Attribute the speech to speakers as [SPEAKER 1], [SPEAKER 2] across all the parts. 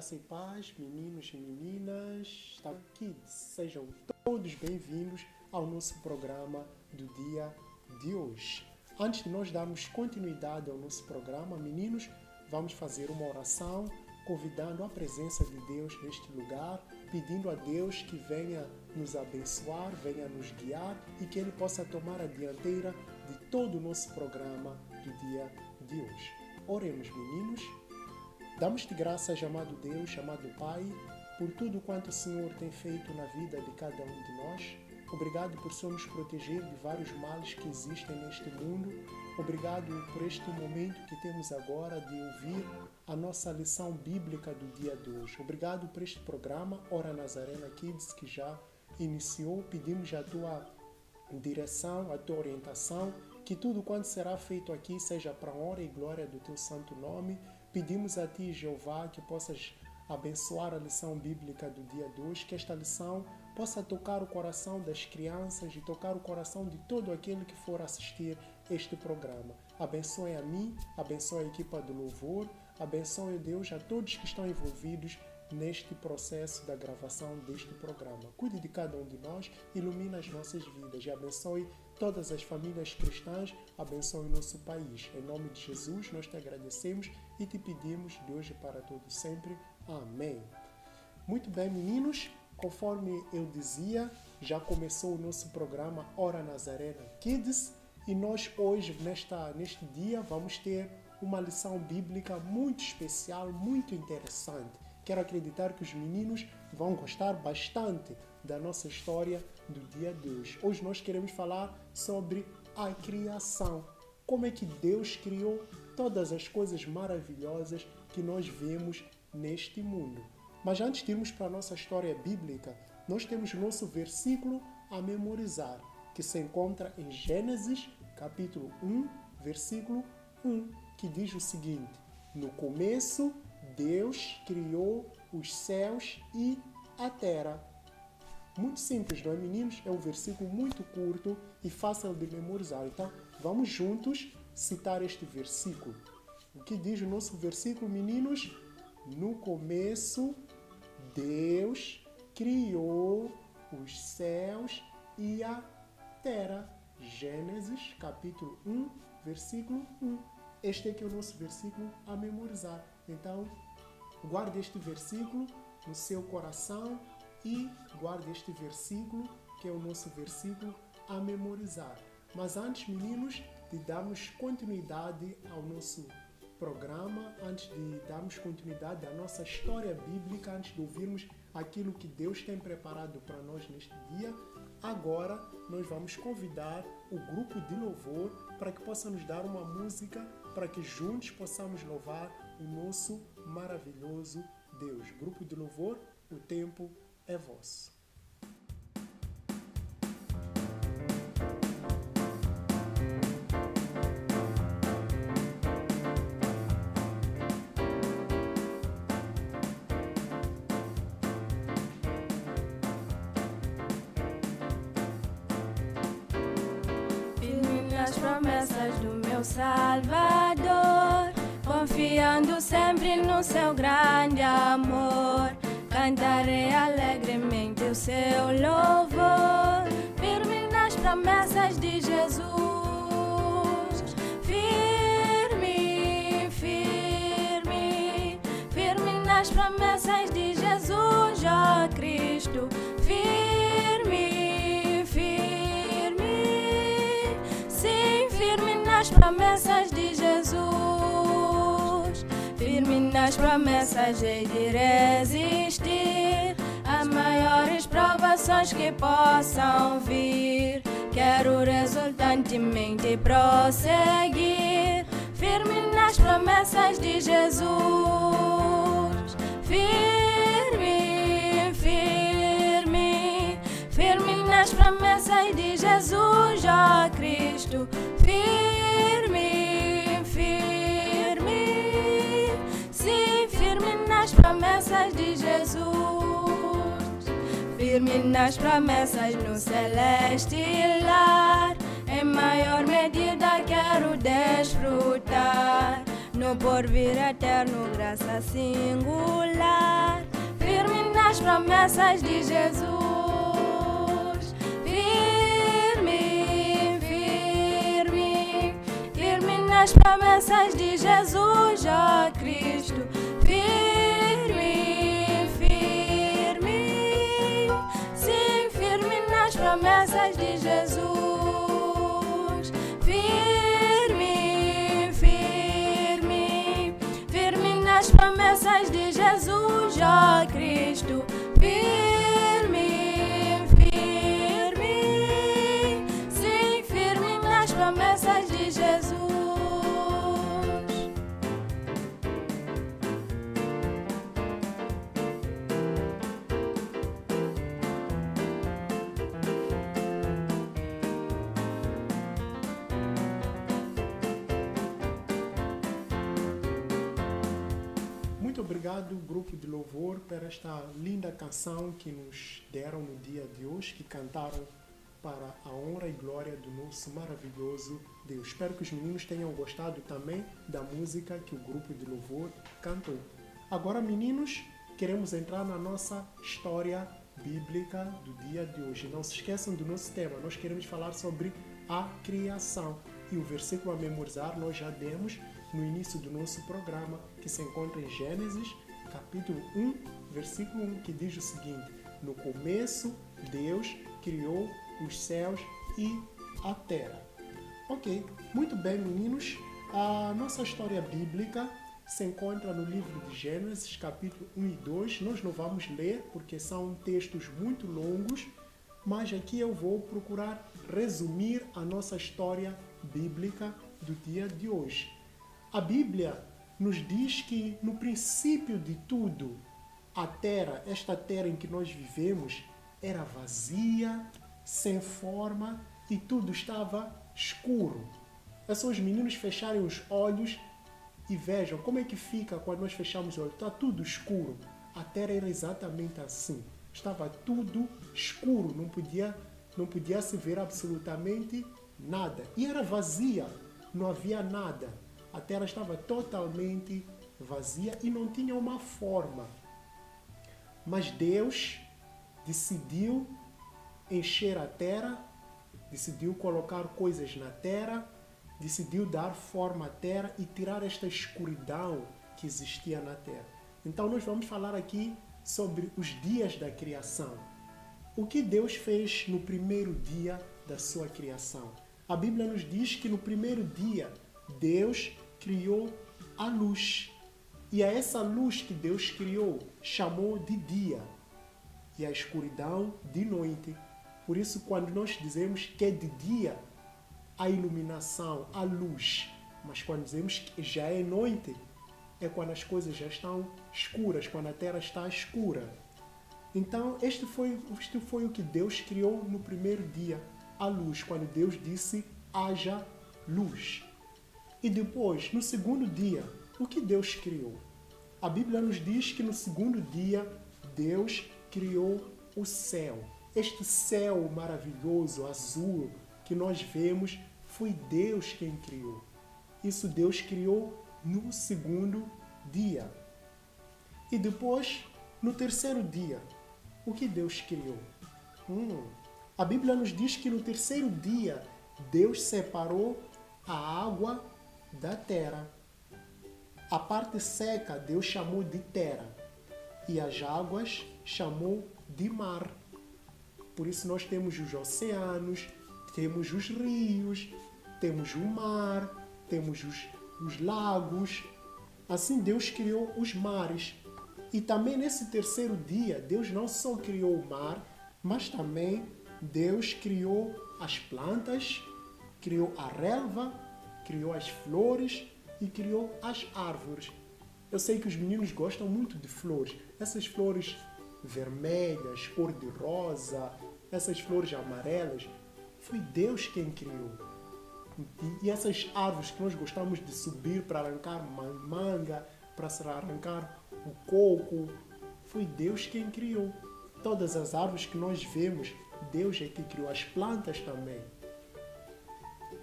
[SPEAKER 1] Graça e paz, meninos e meninas, kids, sejam todos bem-vindos ao nosso programa do dia de hoje. Antes de nós darmos continuidade ao nosso programa, meninos, vamos fazer uma oração convidando a presença de Deus neste lugar, pedindo a Deus que venha nos abençoar, venha nos guiar e que Ele possa tomar a dianteira de todo o nosso programa do dia de hoje. Oremos, meninos. Damos-te graças, amado Deus, amado Pai, por tudo quanto o Senhor tem feito na vida de cada um de nós. Obrigado por Senhor nos proteger de vários males que existem neste mundo. Obrigado por este momento que temos agora de ouvir a nossa lição bíblica do dia de hoje. Obrigado por este programa, Hora Nazarena Kids, que já iniciou. Pedimos a tua direção, a tua orientação, que tudo quanto será feito aqui seja para a honra e glória do teu santo nome. Pedimos a Ti, Jeová, que possas abençoar a lição bíblica do dia de hoje, que esta lição possa tocar o coração das crianças e tocar o coração de todo aquele que for assistir este programa. Abençoe a mim, abençoe a equipa do louvor, abençoe, Deus, a todos que estão envolvidos neste processo da gravação deste programa. Cuide de cada um de nós, ilumine as nossas vidas e abençoe todas as famílias cristãs, abençoe o nosso país. Em nome de Jesus, nós te agradecemos e te pedimos de hoje para todos sempre. Amém. Muito bem, meninos, conforme eu dizia, já começou o nosso programa Hora Nazarena Kids e nós hoje, neste dia, vamos ter uma lição bíblica muito especial, muito interessante. Quero acreditar que os meninos vão gostar bastante da nossa história do dia de hoje. Hoje nós queremos falar sobre a criação. Como é que Deus criou todas as coisas maravilhosas que nós vemos neste mundo. Mas antes de irmos para a nossa história bíblica, nós temos o nosso versículo a memorizar, que se encontra em Gênesis, capítulo 1, versículo 1, que diz o seguinte: no começo, Deus criou os céus e a terra. Muito simples, não é, meninos? É um versículo muito curto e fácil de memorizar. Então, vamos juntos citar este versículo. O que diz o nosso versículo, meninos? No começo, Deus criou os céus e a terra. Gênesis, capítulo 1, versículo 1. Este aqui é o nosso versículo a memorizar. Então, guarde este versículo no seu coração e guarde este versículo, que é o nosso versículo a memorizar. Mas antes, meninos, de darmos continuidade ao nosso programa, antes de darmos continuidade à nossa história bíblica, antes de ouvirmos aquilo que Deus tem preparado para nós neste dia, agora nós vamos convidar o grupo de louvor para que possa nos dar uma música, para que juntos possamos louvar o nosso maravilhoso Deus. Grupo de louvor, o tempo é vosso.
[SPEAKER 2] As promessas do meu Salvador, confiando sempre no seu grande amor, cantarei alegremente o seu louvor, firme nas promessas de Jesus, firme, firme, firme nas promessas de Jesus, ó Cristo, firme, firme, sim, firme nas promessas de Jesus, firme nas promessas hei de resistir a maiores provações que possam vir. Quero resultantemente prosseguir, firme nas promessas de Jesus, firme, firme, firme nas promessas de Jesus, ó Cristo, firme, firme, sim, firme nas promessas de Jesus, firme nas promessas no celeste lar, em maior medida quero desfrutar no porvir eterno, graça singular. Firme nas promessas de Jesus. Firme, firme, firme nas promessas de Jesus, ó Cristo. Firme, firme, sim, firme nas promessas de Jesus. Firme, firme, firme nas promessas de Jesus, ó Cristo. Firme, firme, sim, firme nas promessas de Jesus.
[SPEAKER 1] Muito obrigado, grupo de louvor, por esta linda canção que nos deram no dia de hoje, que cantaram para a honra e glória do nosso maravilhoso Deus. Espero que os meninos tenham gostado também da música que o grupo de louvor cantou. Agora, meninos, queremos entrar na nossa história bíblica do dia de hoje. Não se esqueçam do nosso tema. Nós queremos falar sobre a criação. E o versículo a memorizar nós já demos no início do nosso programa, que se encontra em Gênesis, capítulo 1, versículo 1, que diz o seguinte: no começo, Deus criou os céus e a terra. Ok, muito bem, meninos. A nossa história bíblica se encontra no livro de Gênesis, capítulo 1 e 2. Nós não vamos ler, porque são textos muito longos, mas aqui eu vou procurar resumir a nossa história bíblica do dia de hoje. A Bíblia nos diz que no princípio de tudo, a terra, esta terra em que nós vivemos, era vazia, sem forma e tudo estava escuro. É só os meninos fecharem os olhos e vejam como é que fica quando nós fechamos os olhos. Está tudo escuro. A terra era exatamente assim. Estava tudo escuro, não podia se ver absolutamente nada. E era vazia, não havia nada. A terra estava totalmente vazia e não tinha uma forma. Mas Deus decidiu encher a terra, decidiu colocar coisas na terra, decidiu dar forma à terra e tirar esta escuridão que existia na terra. Então nós vamos falar aqui sobre os dias da criação. O que Deus fez no primeiro dia da sua criação? A Bíblia nos diz que no primeiro dia Deus criou a luz. E a essa luz que Deus criou chamou de dia e a escuridão de noite. Por isso, quando nós dizemos que é de dia, a iluminação, a luz. Mas quando dizemos que já é noite, é quando as coisas já estão escuras, quando a terra está escura. Então, este foi o que Deus criou no primeiro dia, a luz, quando Deus disse, haja luz. E depois, no segundo dia, o que Deus criou? A Bíblia nos diz que no segundo dia, Deus criou o céu. Este céu maravilhoso, azul, que nós vemos, foi Deus quem criou. Isso Deus criou no segundo dia. E depois, no terceiro dia, o que Deus criou? A Bíblia nos diz que no terceiro dia, Deus separou a água da terra. A parte seca Deus chamou de terra e as águas chamou de mar. Por isso nós temos os oceanos, temos os rios, temos o mar, temos os lagos. Assim Deus criou os mares. E também nesse terceiro dia, Deus não só criou o mar, mas também Deus criou as plantas, criou a relva, criou as flores e criou as árvores. Eu sei que os meninos gostam muito de flores. Essas flores vermelhas, cor-de-rosa, essas flores amarelas, foi Deus quem criou. E essas árvores que nós gostamos de subir para arrancar manga, para arrancar o coco, foi Deus quem criou. Todas as árvores que nós vemos, Deus é que criou, as plantas também.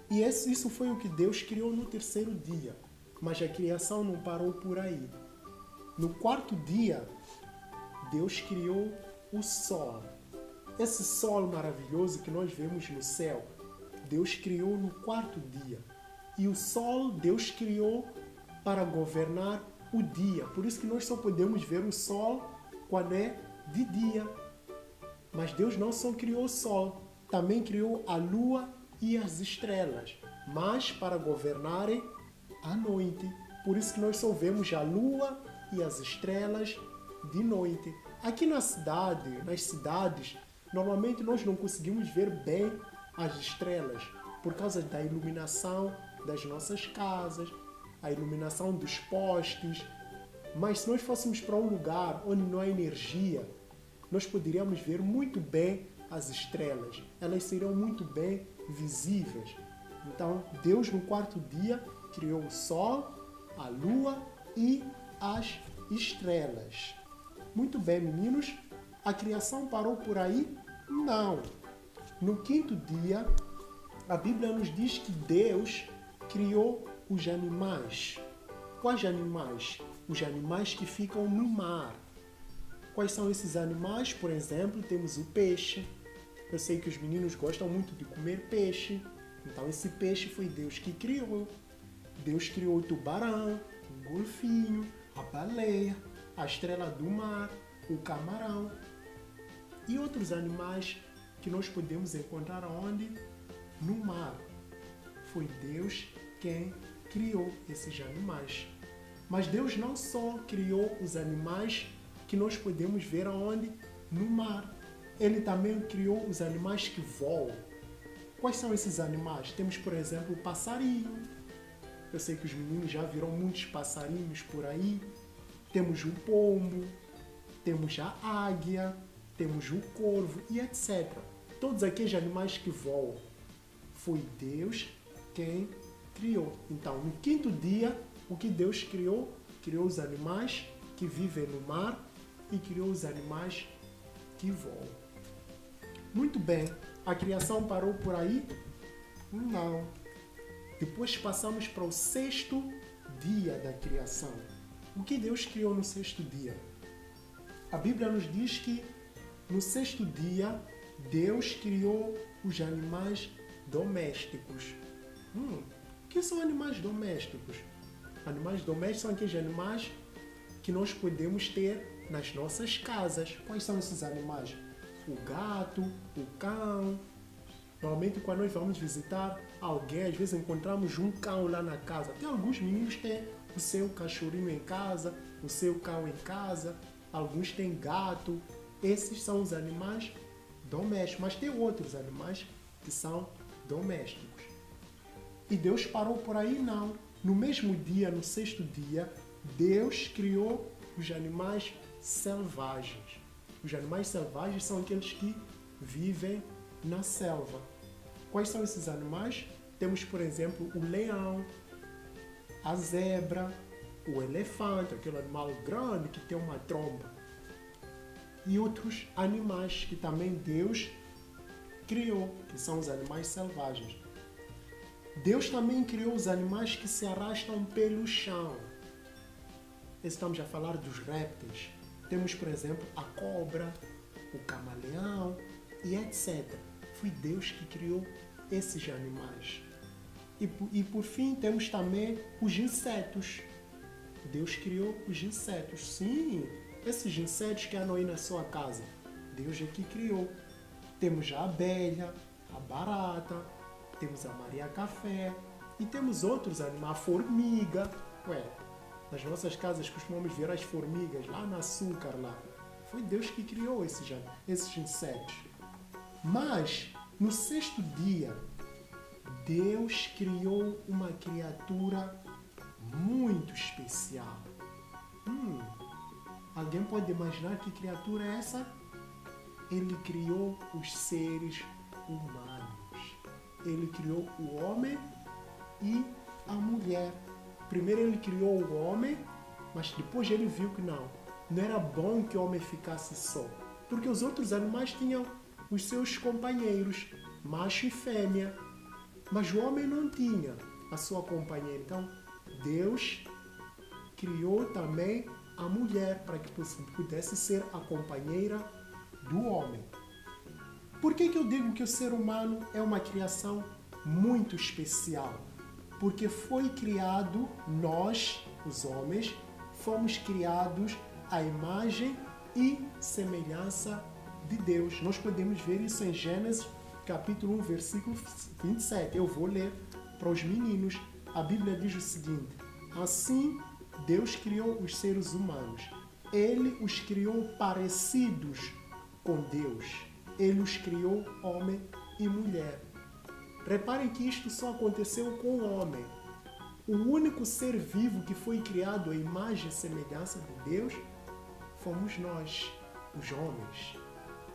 [SPEAKER 1] E isso foi o que Deus criou no terceiro dia. Mas a criação não parou por aí. No quarto dia, Deus criou o sol. Esse sol maravilhoso que nós vemos no céu, Deus criou no quarto dia. E o sol Deus criou para governar o dia. Por isso que nós só podemos ver o sol quando é de dia. Mas Deus não só criou o sol, também criou a lua e as estrelas, mas para governarem à noite. Por isso que nós só vemos a lua e as estrelas de noite. Aqui na cidade, nas cidades, normalmente nós não conseguimos ver bem as estrelas por causa da iluminação das nossas casas, a iluminação dos postes. Mas se nós fôssemos para um lugar onde não há energia, nós poderíamos ver muito bem as estrelas. Elas seriam muito bem visíveis. Então, Deus no quarto dia criou o sol, a lua e as estrelas. Muito bem, meninos. A criação parou por aí? Não. No quinto dia, a Bíblia nos diz que Deus criou os animais. Quais animais? Os animais que ficam no mar. Quais são esses animais? Por exemplo, temos o peixe. Eu sei que os meninos gostam muito de comer peixe. Então, esse peixe foi Deus que criou. Deus criou o tubarão, o golfinho, a baleia, a estrela do mar, o camarão e outros animais que nós podemos encontrar onde? No mar. Foi Deus quem criou esses animais. Mas Deus não só criou os animais que nós podemos ver aonde? No mar. Ele também criou os animais que voam. Quais são esses animais? Temos, por exemplo, o passarinho. Eu sei que os meninos já viram muitos passarinhos por aí. Temos o pombo, temos a águia, temos o corvo e etc. Todos aqueles animais que voam. Foi Deus quem criou. Então, no quinto dia, o que Deus criou? Criou os animais que vivem no mar e criou os animais que voam. Muito bem. A criação parou por aí? Não. Depois passamos para o sexto dia da criação. O que Deus criou no sexto dia? A Bíblia nos diz que no sexto dia Deus criou os animais domésticos. O que são animais domésticos? Animais domésticos são aqueles animais que nós podemos ter nas nossas casas. Quais são esses animais? O gato, o cão. Normalmente, quando nós vamos visitar alguém, às vezes encontramos um cão lá na casa. Tem alguns meninos que têm o seu cachorrinho em casa, o seu cão em casa. Alguns têm gato. Esses são os animais domésticos. Mas tem outros animais que são domésticos. E Deus parou por aí? Não. No mesmo dia, no sexto dia, Deus criou os animais selvagens. Os animais selvagens são aqueles que vivem na selva. Quais são esses animais? Temos, por exemplo, o leão, a zebra, o elefante, aquele animal grande que tem uma tromba. E outros animais que também Deus criou, que são os animais selvagens. Deus também criou os animais que se arrastam pelo chão. Estamos a falar dos répteis. Temos, por exemplo, a cobra, o camaleão e etc. Foi Deus que criou esses animais. E por fim, temos também os insetos. Deus criou os insetos. Sim, esses insetos que andam aí na sua casa, Deus é que criou. Temos a abelha, a barata, temos a maria-café e temos outros animais, a formiga. Nas nossas casas costumamos ver as formigas lá no açúcar lá. Foi Deus que criou esses insetos. Mas, no sexto dia, Deus criou uma criatura muito especial. Alguém pode imaginar que criatura é essa? Ele criou os seres humanos. Ele criou o homem e a mulher. Primeiro ele criou o homem, mas depois ele viu que não era bom que o homem ficasse só. Porque os outros animais tinham os seus companheiros, macho e fêmea. Mas o homem não tinha a sua companheira. Então Deus criou também a mulher para que pudesse ser a companheira do homem. Por que eu digo que o ser humano é uma criação muito especial? Porque foi criado, nós, os homens, fomos criados à imagem e semelhança de Deus. Nós podemos ver isso em Gênesis, capítulo 1, versículo 27. Eu vou ler para os meninos. A Bíblia diz o seguinte: assim Deus criou os seres humanos. Ele os criou parecidos com Deus. Ele os criou homem e mulher. Reparem que isto só aconteceu com o homem. O único ser vivo que foi criado à imagem e semelhança de Deus fomos nós, os homens.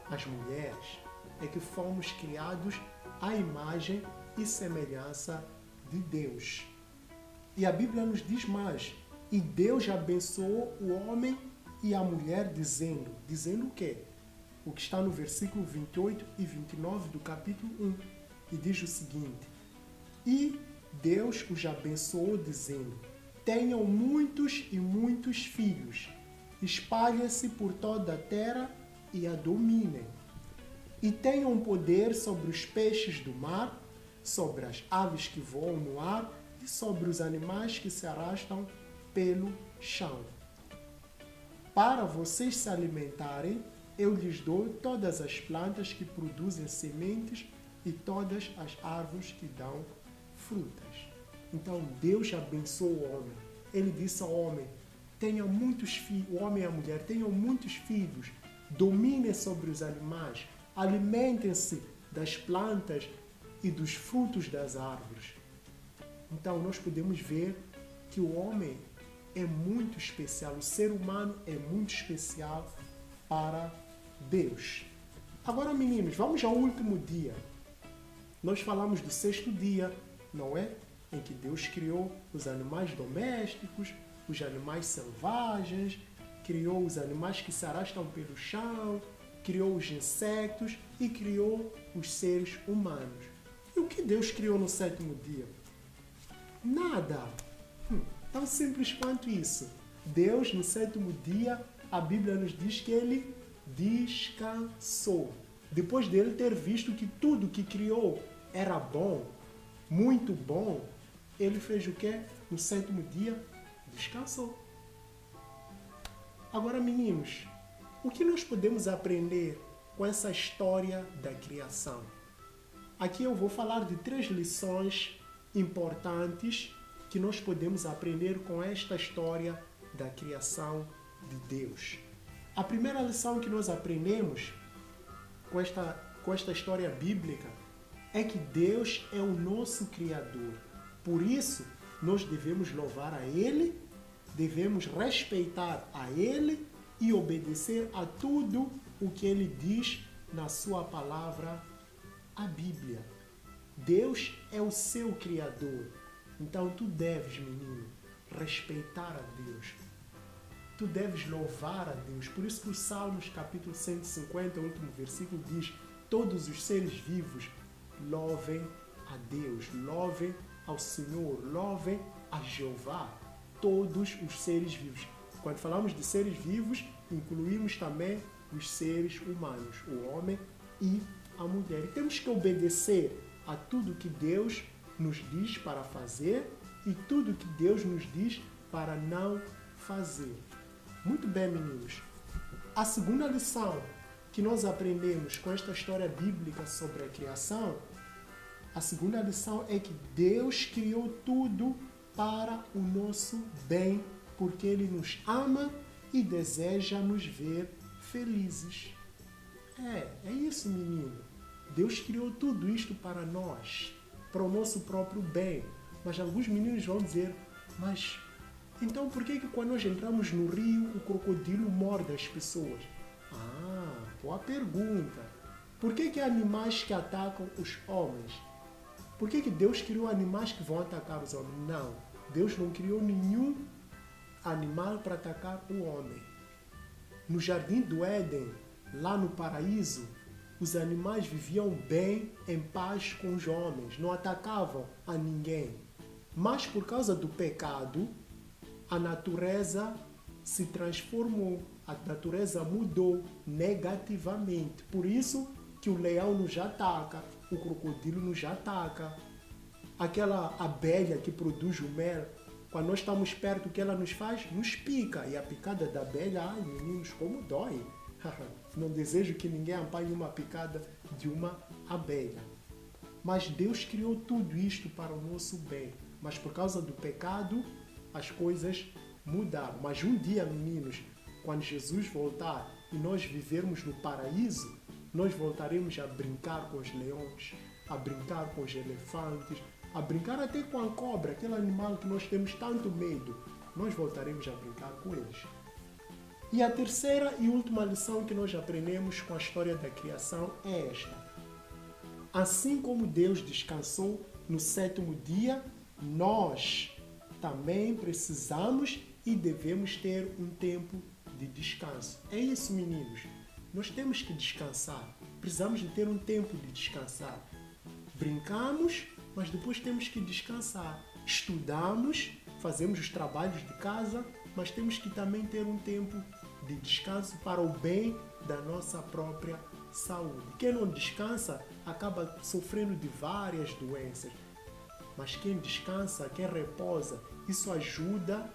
[SPEAKER 1] As mulheres é que fomos criados à imagem e semelhança de Deus. E a Bíblia nos diz mais: e Deus abençoou o homem e a mulher dizendo o quê? O que está no versículo 28 e 29 do capítulo 1. E diz o seguinte: e Deus os abençoou dizendo: tenham muitos e muitos filhos, espalhem-se por toda a terra e a dominem, e tenham poder sobre os peixes do mar, sobre as aves que voam no ar e sobre os animais que se arrastam pelo chão. Para vocês se alimentarem, eu lhes dou todas as plantas que produzem sementes e todas as árvores que dão frutas. Então Deus abençoou o homem. Ele disse ao homem: tenham muitos filhos, o homem e a mulher, tenham muitos filhos, dominem sobre os animais, alimentem-se das plantas e dos frutos das árvores. Então nós podemos ver que o homem é muito especial, o ser humano é muito especial para Deus. Agora, meninos, vamos ao último dia. Nós falamos do sexto dia, não é? Em que Deus criou os animais domésticos, os animais selvagens, criou os animais que se arrastam pelo chão, criou os insetos e criou os seres humanos. E o que Deus criou no sétimo dia? Nada. Tão simples quanto isso. Deus, no sétimo dia, a Bíblia nos diz que ele descansou. Depois dele ter visto que tudo que criou era bom, muito bom, ele fez o quê? No sétimo dia, descansou. Agora, meninos, o que nós podemos aprender com essa história da criação? Aqui eu vou falar de 3 lições importantes que nós podemos aprender com esta história da criação de Deus. A primeira lição que nós aprendemos com esta história bíblica é que Deus é o nosso Criador. Por isso, nós devemos louvar a Ele, devemos respeitar a Ele e obedecer a tudo o que Ele diz na sua palavra, a Bíblia. Deus é o seu Criador. Então tu deves, menino, respeitar a Deus. Tu deves louvar a Deus. Por isso que o Salmos, capítulo 150, o último versículo, diz: todos os seres vivos louvem a Deus, louvem ao Senhor, louvem a Jeová. Todos os seres vivos. Quando falamos de seres vivos, incluímos também os seres humanos, o homem e a mulher. E temos que obedecer a tudo que Deus nos diz para fazer e tudo que Deus nos diz para não fazer. Muito bem, meninos. A segunda lição que nós aprendemos com esta história bíblica sobre a criação, a segunda lição é que Deus criou tudo para o nosso bem, porque Ele nos ama e deseja nos ver felizes. É isso, menino. Deus criou tudo isto para nós, para o nosso próprio bem. Mas alguns meninos vão dizer: mas então por que quando nós entramos no rio o crocodilo morde as pessoas? Boa pergunta. Por que animais que atacam os homens? Por que Deus criou animais que vão atacar os homens? Não. Deus não criou nenhum animal para atacar o homem. No jardim do Éden, lá no paraíso, os animais viviam bem, em paz com os homens, não atacavam a ninguém. Mas por causa do pecado, a natureza se transformou, a natureza mudou negativamente. Por isso que o leão nos ataca, o crocodilo nos ataca. Aquela abelha que produz o mel, quando nós estamos perto, o que ela nos faz? Nos pica. E a picada da abelha, ai meninos, como dói. Não desejo que ninguém apanhe uma picada de uma abelha. Mas Deus criou tudo isto para o nosso bem. Mas por causa do pecado, as coisas mudaram. Mas um dia, meninos, quando Jesus voltar e nós vivermos no paraíso, nós voltaremos a brincar com os leões, a brincar com os elefantes, a brincar até com a cobra, aquele animal que nós temos tanto medo. Nós voltaremos a brincar com eles. E a terceira e última lição que nós aprendemos com a história da criação é esta. Assim como Deus descansou no 7º dia, nós também precisamos e devemos ter um tempo de descanso. É isso, meninos. Nós temos que descansar. Precisamos de ter um tempo de descansar. Brincamos, mas depois temos que descansar. Estudamos, fazemos os trabalhos de casa, mas temos que também ter um tempo de descanso para o bem da nossa própria saúde. Quem não descansa acaba sofrendo de várias doenças. Mas quem descansa, quem repousa, isso ajuda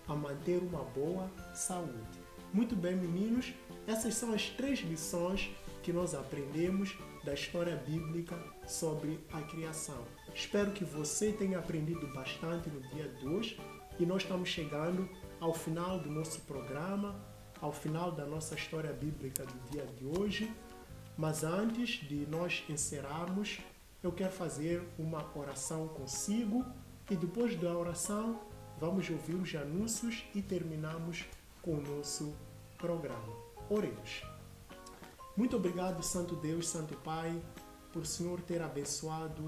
[SPEAKER 1] a manter uma boa saúde. Muito bem, meninos, essas são as 3 lições que nós aprendemos da história bíblica sobre a criação. Espero que você tenha aprendido bastante no dia de hoje e nós estamos chegando ao final do nosso programa, ao final da nossa história bíblica do dia de hoje. Mas antes de nós encerrarmos, eu quero fazer uma oração consigo e depois da oração vamos ouvir os anúncios e terminamos com o nosso programa. Oremos. Muito obrigado, Santo Deus, Santo Pai, por o Senhor ter abençoado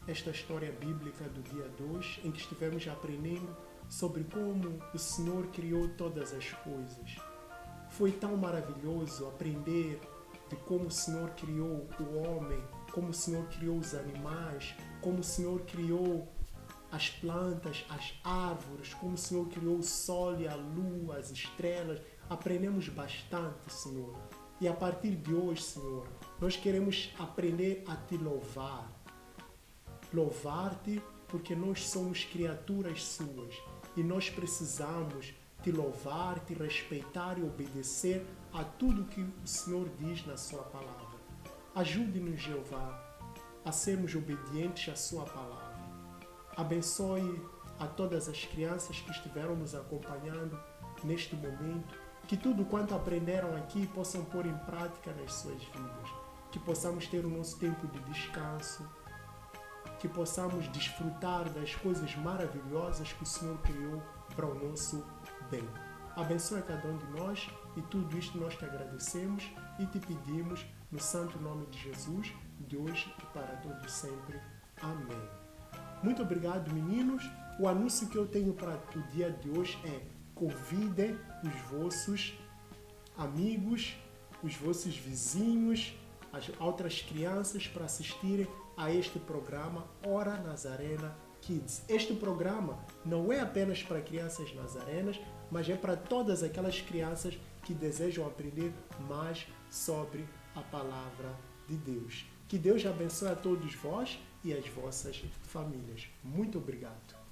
[SPEAKER 1] esta história bíblica do dia 2, em que estivemos aprendendo sobre como o Senhor criou todas as coisas. Foi tão maravilhoso aprender de como o Senhor criou o homem, como o Senhor criou os animais, como o Senhor criou as plantas, as árvores, como o Senhor criou o sol e a lua, as estrelas. Aprendemos bastante, Senhor. E a partir de hoje, Senhor, nós queremos aprender a Te louvar. Louvar-Te porque nós somos criaturas Suas e nós precisamos Te louvar, Te respeitar e obedecer a tudo que o Senhor diz na Sua palavra. Ajude-nos, Jeová, a sermos obedientes à Sua palavra. Abençoe a todas as crianças que estiveram nos acompanhando neste momento, que tudo quanto aprenderam aqui possam pôr em prática nas suas vidas, que possamos ter o nosso tempo de descanso, que possamos desfrutar das coisas maravilhosas que o Senhor criou para o nosso bem. Abençoe cada um de nós e tudo isto nós te agradecemos e te pedimos no santo nome de Jesus, de hoje e para todos sempre. Amém. Muito obrigado, meninos. O anúncio que eu tenho para o dia de hoje é: convidem os vossos amigos, os vossos vizinhos, as outras crianças para assistirem a este programa Hora Nazarena Kids. Este programa não é apenas para crianças nazarenas, mas é para todas aquelas crianças que desejam aprender mais sobre a palavra de Deus. Que Deus abençoe a todos vós e as vossas famílias. Muito obrigado.